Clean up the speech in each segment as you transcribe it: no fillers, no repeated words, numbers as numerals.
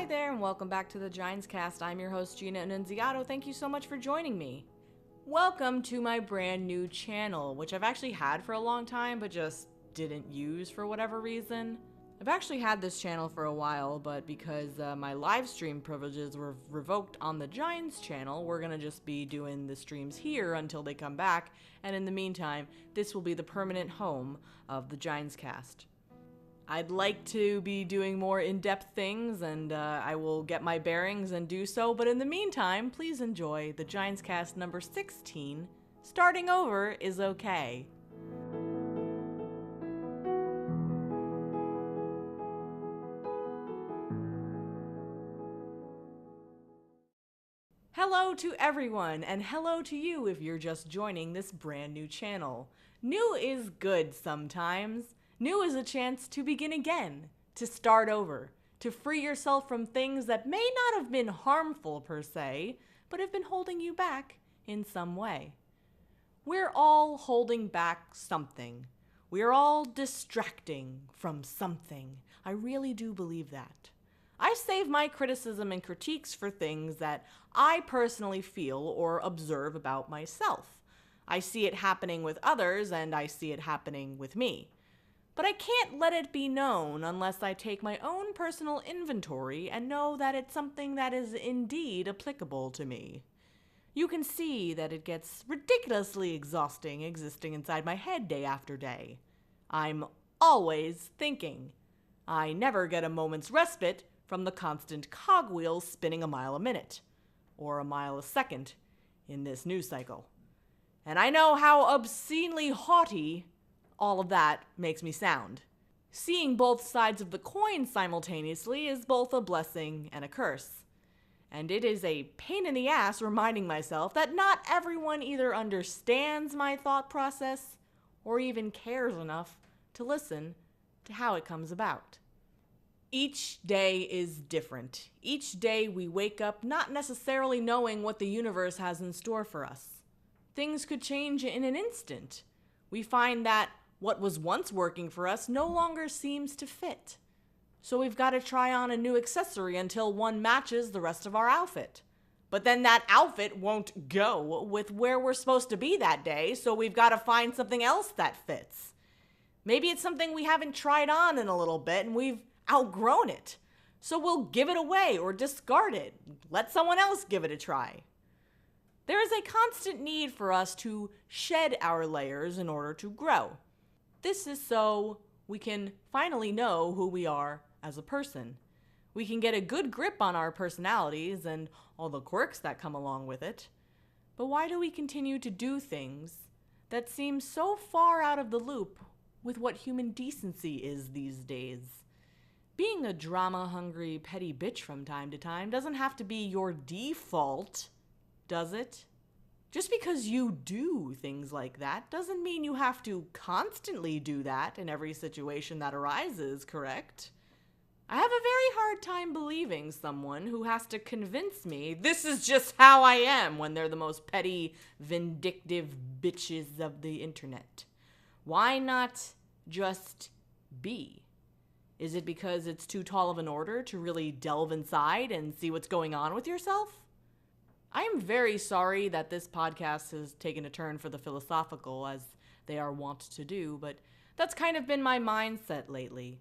there, and welcome back to the Ginescast. I'm your host, Gina.annunziato. Thank you so much for joining me. Welcome to my brand new channel, which I've actually had for a long time, but just didn't use for whatever reason. I've actually had this channel for a while, but because my live stream privileges were revoked on the Gines channel, we're gonna just be doing the streams here until they come back, and in the meantime, this will be the permanent home of the Ginescast. I'd like to be doing more in-depth things, and I will get my bearings and do so, but in the meantime, please enjoy the Ginescast number 16, Starting Over is Okay. Hello to everyone, and hello to you if you're just joining this brand new channel. New is good sometimes. New is a chance to begin again, to start over, to free yourself from things that may not have been harmful per se, but have been holding you back in some way. We're all holding back something. We're all distracting from something. I really do believe that. I save my criticism and critiques for things that I personally feel or observe about myself. I see it happening with others, and I see it happening with me. But I can't let it be known unless I take my own personal inventory and know that it's something that is indeed applicable to me. You can see that it gets ridiculously exhausting existing inside my head day after day. I'm always thinking. I never get a moment's respite from the constant cogwheels spinning a mile a minute, or a mile a second, in this news cycle. And I know how obscenely haughty all of that makes me sound. Seeing both sides of the coin simultaneously is both a blessing and a curse. And it is a pain in the ass reminding myself that not everyone either understands my thought process or even cares enough to listen to how it comes about. Each day is different. Each day we wake up not necessarily knowing what the universe has in store for us. Things could change in an instant. We find that what was once working for us no longer seems to fit. So we've got to try on a new accessory until one matches the rest of our outfit. But then that outfit won't go with where we're supposed to be that day, so we've got to find something else that fits. Maybe it's something we haven't tried on in a little bit and we've outgrown it. So we'll give it away or discard it. Let someone else give it a try. There is a constant need for us to shed our layers in order to grow. This is so we can finally know who we are as a person. We can get a good grip on our personalities and all the quirks that come along with it. But why do we continue to do things that seem so far out of the loop with what human decency is these days? Being a drama-hungry, petty bitch from time to time doesn't have to be your default, does it? Just because you do things like that doesn't mean you have to constantly do that in every situation that arises, correct? I have a very hard time believing someone who has to convince me this is just how I am when they're the most petty, vindictive bitches of the internet. Why not just be? Is it because it's too tall of an order to really delve inside and see what's going on with yourself? I am very sorry that this podcast has taken a turn for the philosophical, as they are wont to do, but that's kind of been my mindset lately.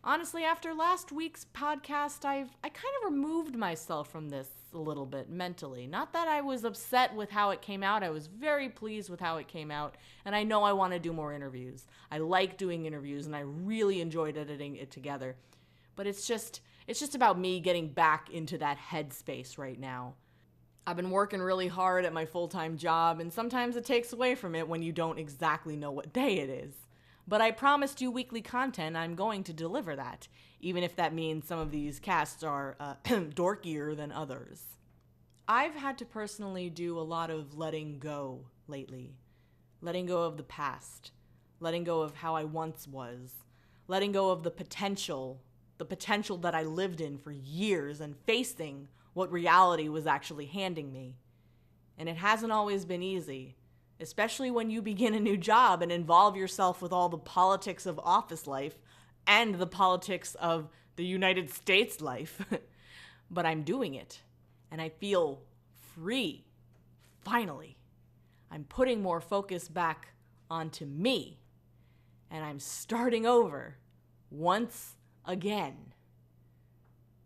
Honestly, after last week's podcast, I kind of removed myself from this a little bit mentally. Not that I was upset with how it came out. I was very pleased with how it came out, and I know I want to do more interviews. I like doing interviews, and I really enjoyed editing it together. But it's just about me getting back into that headspace right now. I've been working really hard at my full-time job, and sometimes it takes away from it when you don't exactly know what day it is. But I promised you weekly content, I'm going to deliver that, even if that means some of these casts are dorkier than others. I've had to personally do a lot of letting go lately. Letting go of the past. Letting go of how I once was. Letting go of the potential that I lived in for years, and facing what reality was actually handing me. And it hasn't always been easy, especially when you begin a new job and involve yourself with all the politics of office life and the politics of the United States life. but I'm doing it. And I feel free. Finally. I'm putting more focus back onto me. And I'm starting over once again.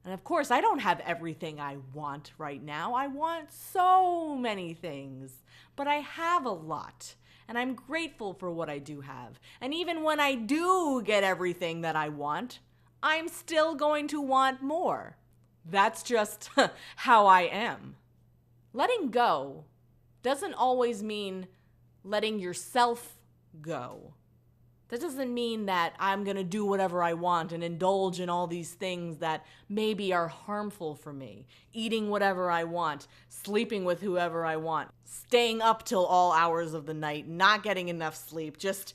And of course, I don't have everything I want right now. I want so many things, but I have a lot. And I'm grateful for what I do have. And even when I do get everything that I want, I'm still going to want more. That's just how I am. Letting go doesn't always mean letting yourself go. That doesn't mean that I'm going to do whatever I want and indulge in all these things that maybe are harmful for me. Eating whatever I want, sleeping with whoever I want, staying up till all hours of the night, not getting enough sleep, just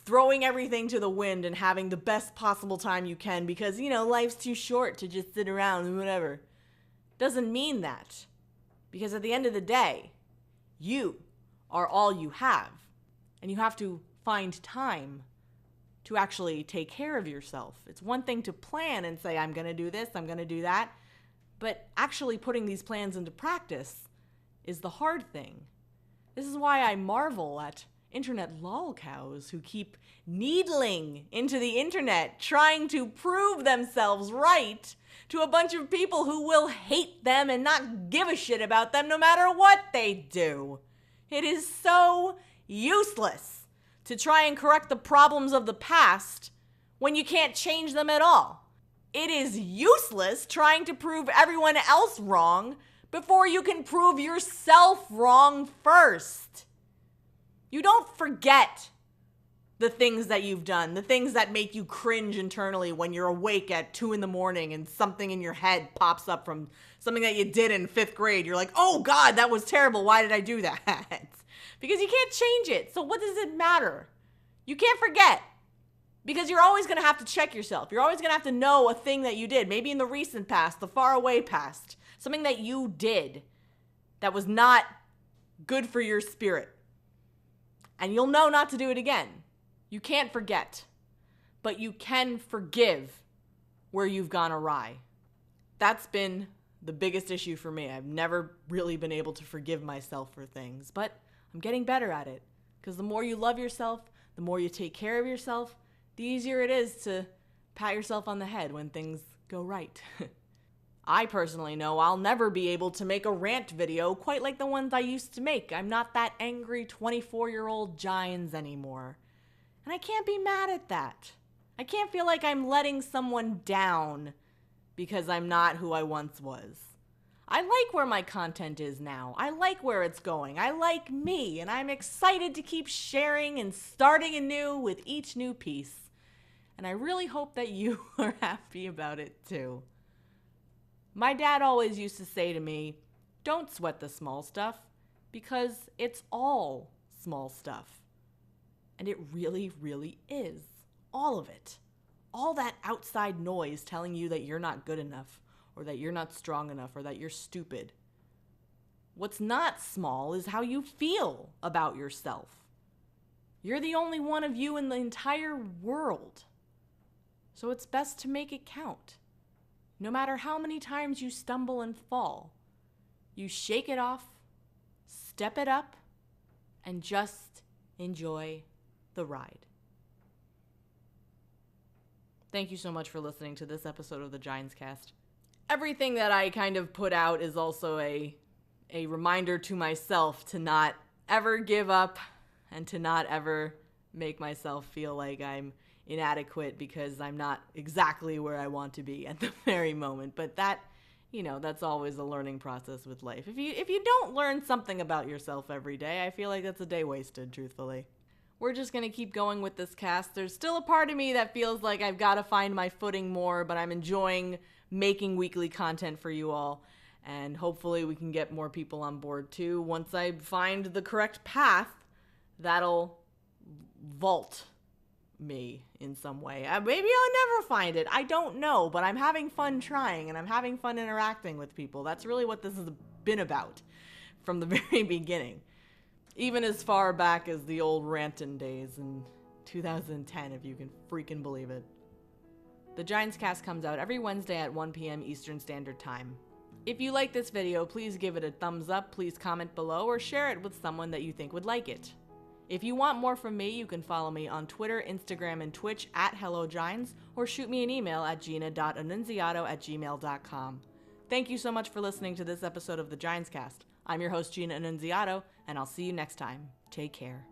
throwing everything to the wind and having the best possible time you can because, life's too short to just sit around and whatever. Doesn't mean that. Because at the end of the day, you are all you have. And you have to find time to actually take care of yourself. It's one thing to plan and say, I'm going to do this, I'm going to do that. But actually putting these plans into practice is the hard thing. This is why I marvel at internet lolcows who keep needling into the internet, trying to prove themselves right to a bunch of people who will hate them and not give a shit about them no matter what they do. It is so useless to try and correct the problems of the past when you can't change them at all. It is useless trying to prove everyone else wrong before you can prove yourself wrong first. You don't forget the things that you've done, the things that make you cringe internally when you're awake at 2 a.m. and something in your head pops up from something that you did in 5th grade. You're like, oh God, that was terrible. Why did I do that? Because you can't change it. So what does it matter? You can't forget. Because you're always going to have to check yourself. You're always going to have to know a thing that you did, maybe in the recent past, the far away past, something that you did that was not good for your spirit. And you'll know not to do it again. You can't forget, but you can forgive where you've gone awry. That's been the biggest issue for me. I've never really been able to forgive myself for things, but I'm getting better at it. Because the more you love yourself, the more you take care of yourself, the easier it is to pat yourself on the head when things go right. I personally know I'll never be able to make a rant video quite like the ones I used to make. I'm not that angry 24-year-old Gines anymore. And I can't be mad at that. I can't feel like I'm letting someone down because I'm not who I once was. I like where my content is now. I like where it's going. I like me, and I'm excited to keep sharing and starting anew with each new piece. And I really hope that you are happy about it too. My dad always used to say to me, don't sweat the small stuff because it's all small stuff. And it really, really is. All of it. All that outside noise telling you that you're not good enough, or that you're not strong enough, or that you're stupid. What's not small is how you feel about yourself. You're the only one of you in the entire world. So it's best to make it count. No matter how many times you stumble and fall, you shake it off, step it up, and just enjoy the ride. Thank you so much for listening to this episode of the Ginescast. Everything that I kind of put out is also a reminder to myself to not ever give up and to not ever make myself feel like I'm inadequate because I'm not exactly where I want to be at the very moment. But that, that's always a learning process with life. If you don't learn something about yourself every day, I feel like that's a day wasted, truthfully. We're just going to keep going with this cast. There's still a part of me that feels like I've got to find my footing more, but I'm enjoying making weekly content for you all. And hopefully we can get more people on board too. Once I find the correct path, that'll vault me in some way. Maybe I'll never find it. I don't know, but I'm having fun trying and I'm having fun interacting with people. That's really what this has been about from the very beginning. Even as far back as the old rantin' days in 2010, if you can freaking believe it. The Ginescast comes out every Wednesday at 1 p.m. Eastern Standard Time. If you like this video, please give it a thumbs up, please comment below, or share it with someone that you think would like it. If you want more from me, you can follow me on Twitter, Instagram, and Twitch at HelloGines, or shoot me an email at gina.annunziato@gmail.com. Thank you so much for listening to this episode of the Ginescast. I'm your host, Gina Annunziato, and I'll see you next time. Take care.